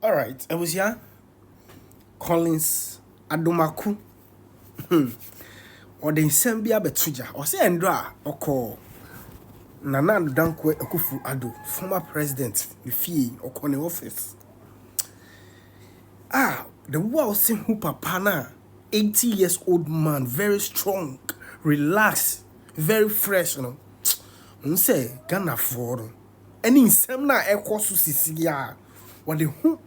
All right, I was here. Collins Adomaku. Or the Sambia Betuja. Or say Andra or call Nana Dankwe Akufo Addo, former president, the fee or corner office. The world sing who papana, 80 years old man, very strong, relaxed, very fresh, you know. Say Ghana for any semna echo sisia. What the who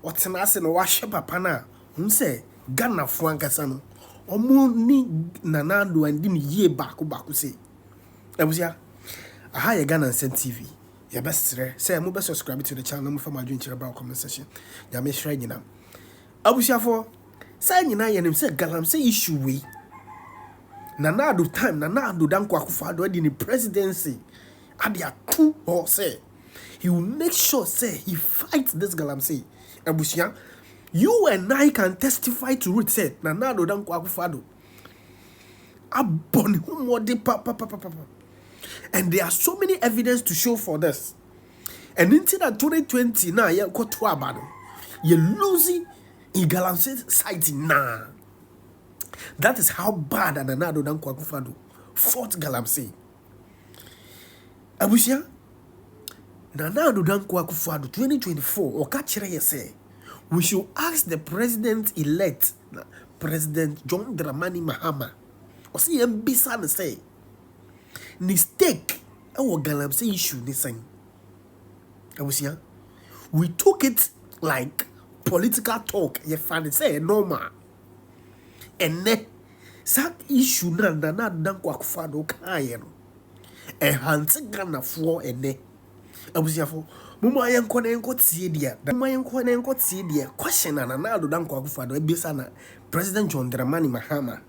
what's an ass and wash papana. Say Ghana for Ankasano. Omo ni nanado and dimi ye baku say. I was ya. I hire Ghana and TV. Your best say I'm best subscribe to the channel for my drink about comment section. Ya me shrine you now. I was ya for say you na him say Galamsey issue we. Nanado time nanado danko Akufo Addo in the presidency. Adia two or say he will make sure say he fights this Galamsey. Abusia, you and I can testify to it. Said Nanado danko Akufo Addo. Abon humode papa. And there are so many evidence to show for this. And until that 2020 now, you got to abado. You're losing in Galamsey site now. That is how bad Nanado danko Akufo Addo fought Galamsey. Abusia, Nanado danko Akufo Addo 2024 or catchere say we should ask the president-elect, President John Dramani Mahama, or see him bisa and say, mistake our Galamsey issue this thing. Abusia, we took it like political talk. You find it say normal. And then, that issue na Nanado danko Akufo Addo kaye no. Hansi Ghana for ene. Abusia for mama yanko na yanko tie dia. Mama yanko na yanko tie dia. Question na Nanado danko Akufo Addo ebisa na President John Dramani Mahama.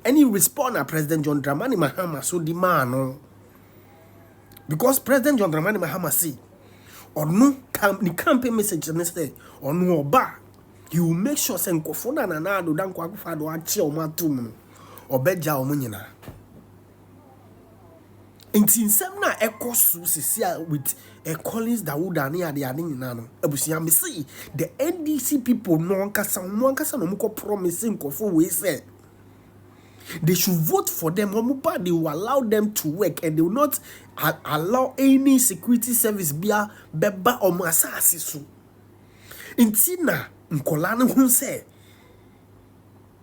Any respond na President John Dramani Mahama so the man no. Because President John Dramani Mahama say or no the campaign message say or no oba he will make sure say nkofo na Nanado danko Akufo Addo achi o matum or beja o nyina. In some na echo with a Collins Dawuda near the ading nano. Abusia me see the NDC people no kasa no muko promising kofo we said they should vote for them. They will allow them to work and they will not allow any security service bia beba or masasisu. Intina Nkolana who say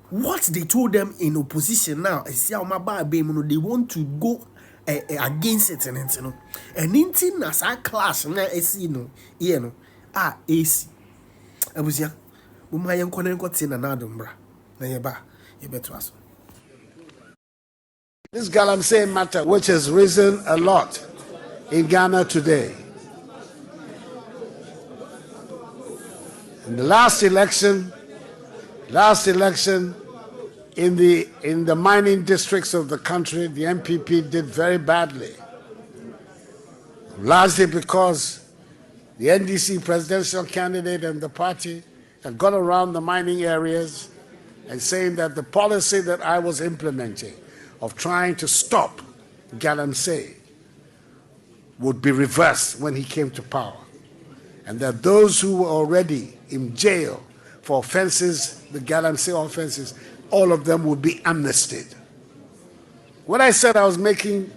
what they told them in opposition now is they want to go against it and you know and in as a class na AC no you know AC abusia mama yanko na nkoti na nadombra na yeba yebeto aso. This Galamsey matter, which has risen a lot in Ghana today. In the last election in the mining districts of the country, the MPP did very badly, largely because the NDC presidential candidate and the party had gone around the mining areas and saying that the policy that I was implementing of trying to stop Galamsey would be reversed when he came to power, and that those who were already in jail for offenses, the Galamsey offenses, all of them would be amnestied. When I said I was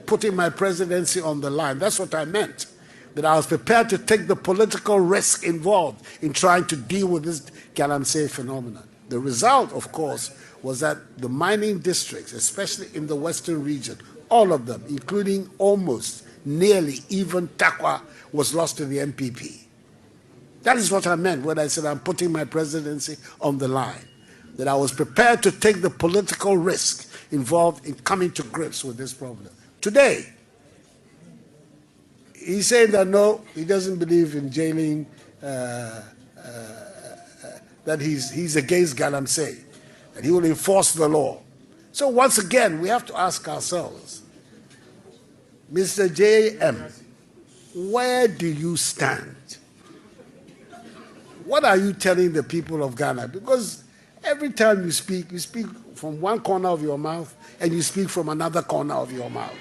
putting my presidency on the line, that's what I meant. That I was prepared to take the political risk involved in trying to deal with this Galamsey phenomenon. The result, of course, was that the mining districts, especially in the western region, all of them, including almost, nearly, even Takwa, was lost to the MPP. That is what I meant when I said I'm putting my presidency on the line. That I was prepared to take the political risk involved in coming to grips with this problem. Today, he's saying that no, he doesn't believe in jailing, that he's against Galamsey, that he will enforce the law. So once again, we have to ask ourselves, Mr. J.M., where do you stand? What are you telling the people of Ghana? Because every time you speak from one corner of your mouth and you speak from another corner of your mouth.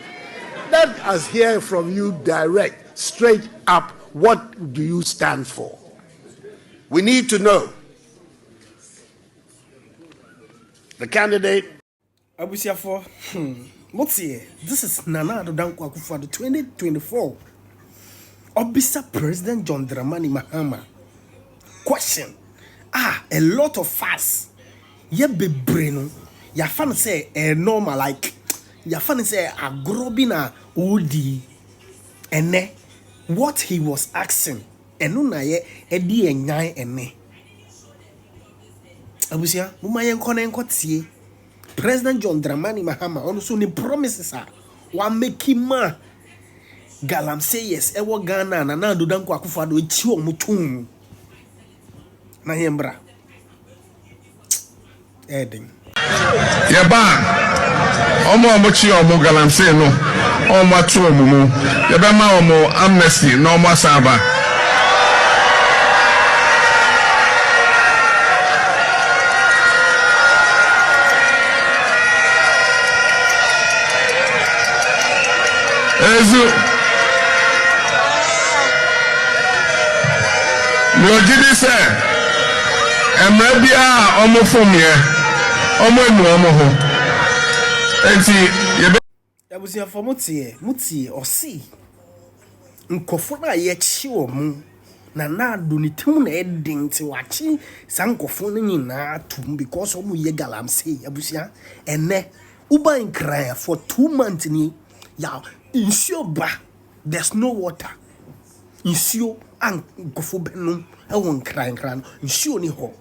Let us hear from you direct, straight up, what do you stand for? We need to know the candidate. Abusiafo, what's here? This is Nana Addo Akufo Addo 2024. Obisa President John Dramani Mahama. Question. A lot of us. Ye be brain. Ya fan say normal like. Ya fan say a grobina udi. Ene. What he was asking. Enu na ye edi enyai ene. Abusia, muma yen kone tie. President John Dramani Mahama also ni promises are one make him ma Galamsey yes ewo Ghana na Addo Akufo Addo echi omutum na yembra edin yeba omo chi omo Galamsey no omo atu omumu yeba ma omo amnesty no omo asaba Lojidi se emrebia omo fomye omo enu omo ho enti yebe abusia for mutie osi nkofo na ye chi omu na Addo ni tim na edin ti wachi sankofo no nyina tum because omo ye Galamsey abusia ene uba nkran for 2 months ni ya insure ba there's no water insure and nkofo benum e won kran insure ni ho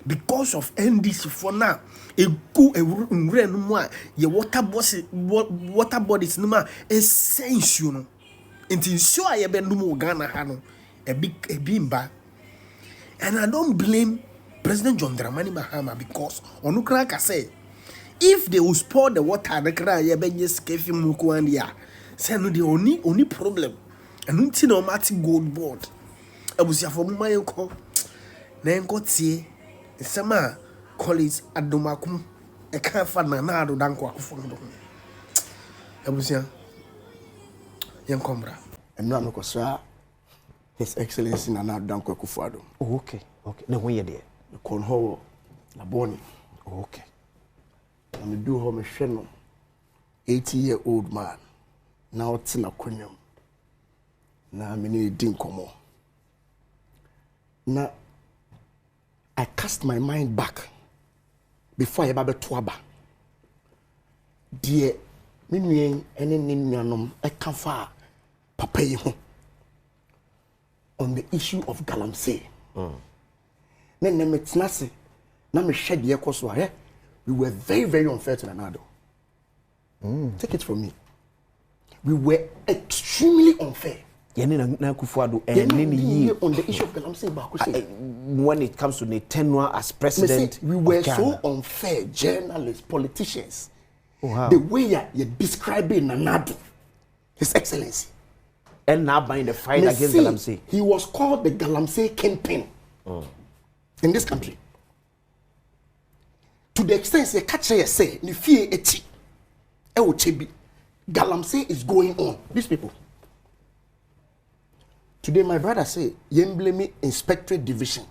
because of NDC for now egu nwure no mu a ye water bodies no ma essential no enti insure a ye benum Ghana ha no ebi mba. And I don't blame President John Dramani Mahama because onukra ka say if they will pour the water the cry ye benye skefi muku and ya say no the only problem and unti no mati gold board abusia for mama yenko na yenko tie sema college adomakum e kan fa na Addo Akufo Addo abusia yenko mra emra no kosa His Excellency Addo Akufo Addo. Oh, okay. Na when you there? Kon ho na boni. Oh, okay. Na me do ho me hwe no 80-year-old man. Na oti na kwanyam. Na me ni di nkomo. Na I cast my mind back before I eba to aba. Die me nuen ene ni nuanom e ka fa papa yi ho on the issue of Galamsey. Then we were very, very unfair to Addo. Take it from me. We were extremely unfair. On the issue of Galamsey, when it comes to the tenure as president, we were so unfair, journalists, politicians. Oh, wow. The way you're describing Addo, His Excellency. And now buying the fight against Galamsey. He was called the Galamsey kingpin in this country. To the extent they catch say, Galamsey is going on. These people. Today, my brother say, blame Inspectorate Division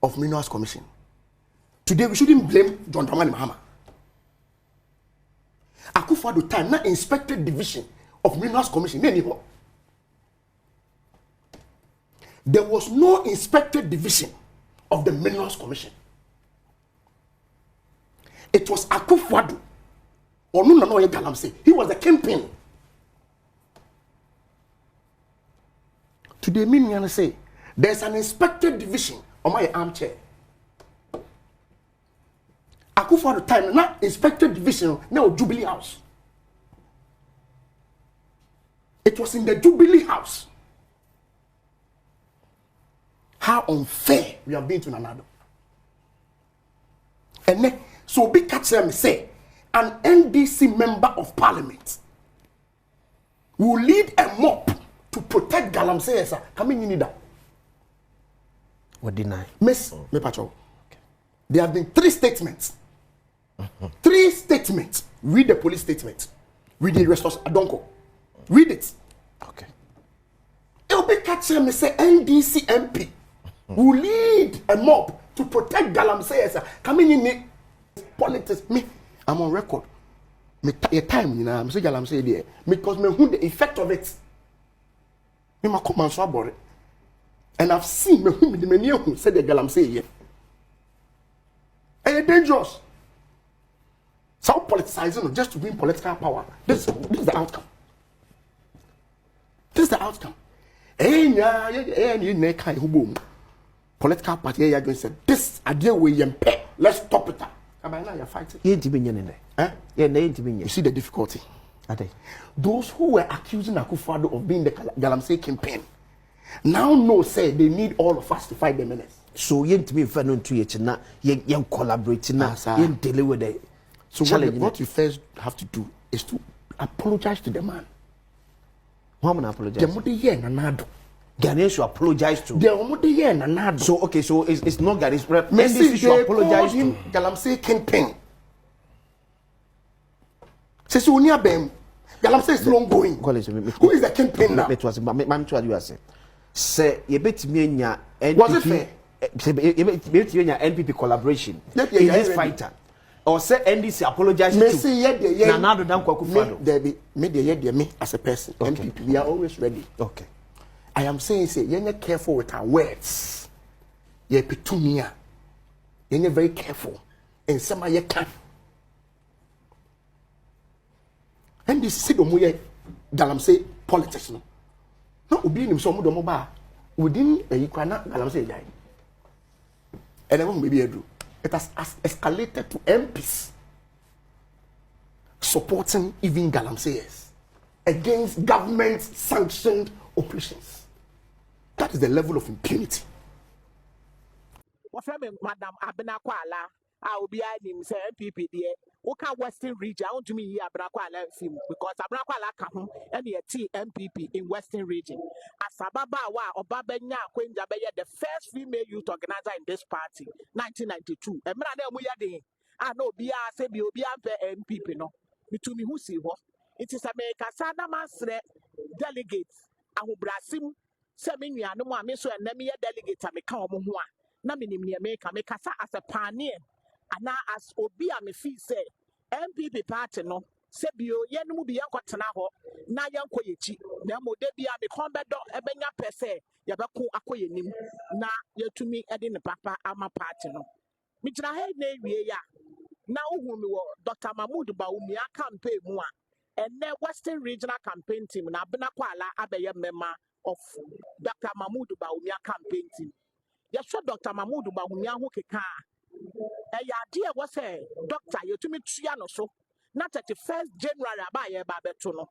of Minerals Commission. Today, we shouldn't blame John Dramani Mahama. Akufo Addo time, not Inspectorate Division of Minerals Commission. Anymore. There was no Inspectorate Division of the Minerals Commission. It was Akufo Addo or no Galamsey. He was the kingpin. Today, me say there's an Inspectorate Division on my armchair. Akufo Addo time not Inspectorate Division now Jubilee House. It was in the Jubilee House. How unfair we have been to Addo. And then, so big catch them say, an NDC member of parliament will lead a mob to protect Galamsey. Coming in that. What deny? Miss me patrol. There have been 3 statements. 3 statements. Read the police statement. Read the rest of Adonko. Read it. Okay. It'll be catch them say NDC MP. will lead a mob to protect Galamsey. Coming in politics, me, I'm on record. Me time, you know, I'm saying Galamsey there because me who the effect of it. Me ma come and so about it, and I've seen me who the many who said the Galamsey here. And it's dangerous. So politicizing just to win political power. This is the outcome. This is the outcome. Political party are going to say this idea we yempe. Let's stop it. You're fighting. You see the difficulty. Those who were accusing Akufo Addo of being the Galamsey campaign now know say they need all of us to fight the menace. So you to me you collaborating now. You deal with it. So what you first have to do is to apologize to the man. How man apologize? Ghanaians should apologize to. So okay, so it's not Ghanaians. Messi should apologize to Galamsey campaign. Say so near them. Galamsey is still ongoing. Who is the campaign now? Say you bet me nya NPP. Was it fair? NPP collaboration in this fighter. Or say NDC apologize to Nanado Dan Akufo Addo. Me as a person, okay. MPP, we are always ready. Okay. I am saying, you're careful with our words. You're petunia. You're very careful. And some of you can. And this is the Galamsey politics. No, Ubi him some of the mobile within a Ukraine Galamsey guy. And I won't be able to. It has escalated to MPs supporting even Galamseyers against government-sanctioned operations. That is the level of impunity. Madam Abenakwala, I will be adding say MPP there. Oka Western region, I want to me here Abenakwala film because Abenakwala come and the MPP in Western region. Asababa wa Obabenya Kwenja Beye, the first female youth organizer in this party, 1992. And I know Bia say Bia MPP no. To me who see what it is America Sana Masre delegates. Ahu Brasim Seminia no more so and let me a delegate a meka omo ho a na minim ne America mekasa as a pioneer and as obi a me feel say MPP party no se bio ye no mu bi yankotena ho na yankoyechi na mo de bia me kon bedo ebenya pese ye beko akoyenim na yetumi ede ne papa ama party no me gina he na ewie ya na uhu mi wo Dr. Mahmoud Bawumia campaign mu a ene Western Regional Campaign Team na Abenakwala abeye member of Dr. Mahmoud Bawumia campaign team. Yesho Dr. Mahmoud Bawumia ho keka ya de was say doctor yetumi tua no so na 31st January abaye ba beto no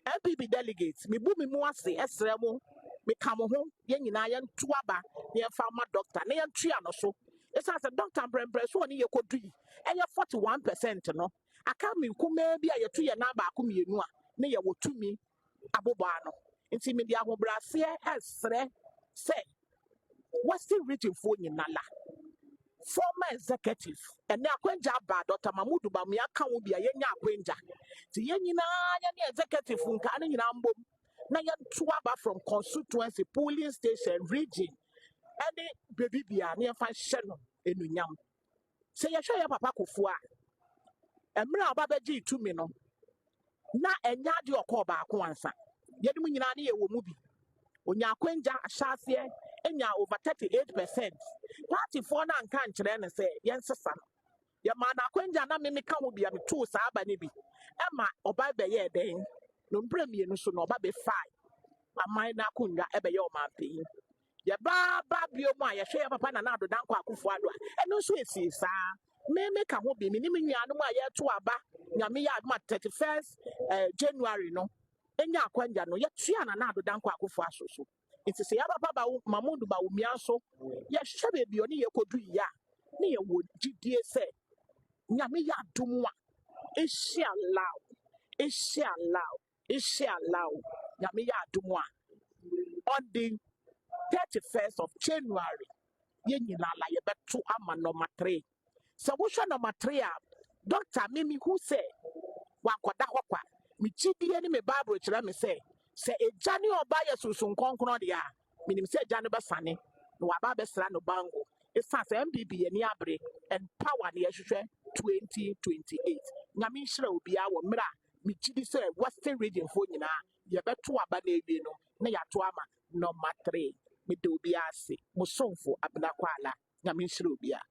MPP delegates me bu me mu ase esre mu me ka mo ho ye nyina ye nto aba ye fa ma doctor na ye tua no so esa se doctor brembre so oni ye kodui eye 41% no aka me kuma bi a yetu ye na ba ko mienu a na ye wotumi abobo ano nti me dia hobrase esre say Western region fo nyina la former executive and now Kwenja ba Dr. Mahmoud Bawumia kan wo bia yenya Kwenja ti yenyina ye executive nka na nyina mbom na ye nto aba from constituency polling station region any baby bia na ye fa hye no enunyam se ye hwe ye papa Akufo a emra aba beji itumi no na enya de okọ ba ko ansa ye dum nyina na ye wo mu bi onya Kwenja ahyase enya over 38%. Party for na nka nkyere ne se yensesa no ye ma na Kwenja na me ka wo bia me to sa aba ne bi ema oba be ye den no mbremie no so no oba be fine amai na kunga ebe ye o ma pe ye ba bio mu a ye hwe papa na Ado Dan Akufo Addo eno so esi sa me ka ho bi me ni me nua no mu a ye to aba nyame ya ma 31st January no enya Kwenja no ye tua na Ado Dan Akufo asoso nti se ya papa Mahmoud Bawumia so ye hwe be oni ye kodu ya ne ye wo gidie se nyame ya dum a inshallah nyame ya dum a on the 31st of January ye nyina la ye beto ama number 3 se wo hwe number 3 a doctor mimi who say wa koda hokwa mi gidie ni me bible kire me say se ejane oba ye susun konkron de a minim se ejane be sane no waba besra no bango efa se MPP ye ni abre and power ne yehwehwe 2028 nyame nhira obi a wo mra me gidi se western region fo nyina ye beto aba na ebi no na yato ama number 3 me de obi ase mo sonfo abena kwala nyame nhira obi a